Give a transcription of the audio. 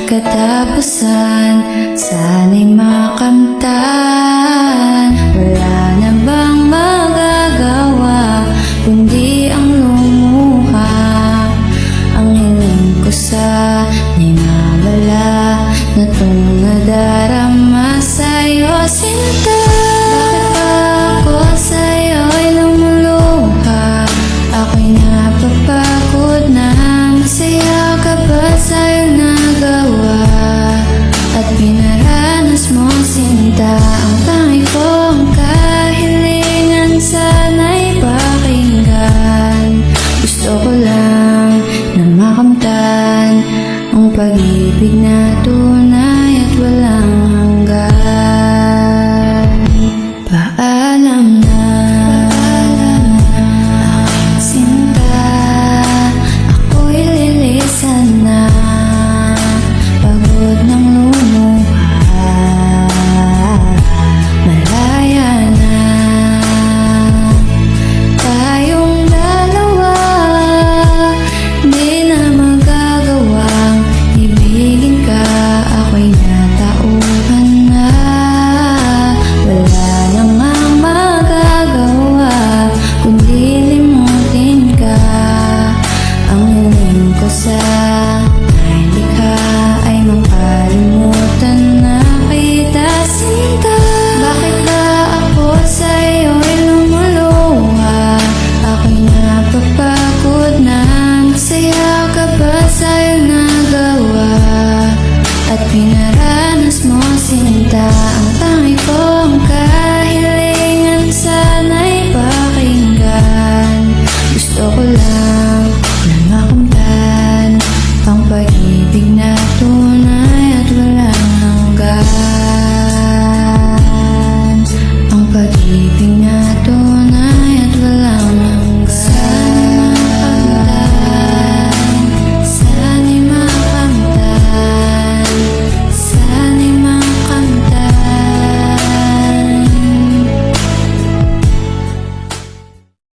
katapusan, sana'y makamtan. Wala na bang magagawa kundi ang lumuha? Ang hiling ko sana'y mawala na itong nadarama sa'yo, sinta. Bakit ba ako sa'yo'y lumuluha? Ako'y napapagod na. Masaya ka ba sa'yo nagawa at pinaranas mo, sinta? Ang tangi kong kahilingan sana'y pakinggan. Gusto ko lang na makamtan ang pag-ibig na tunay.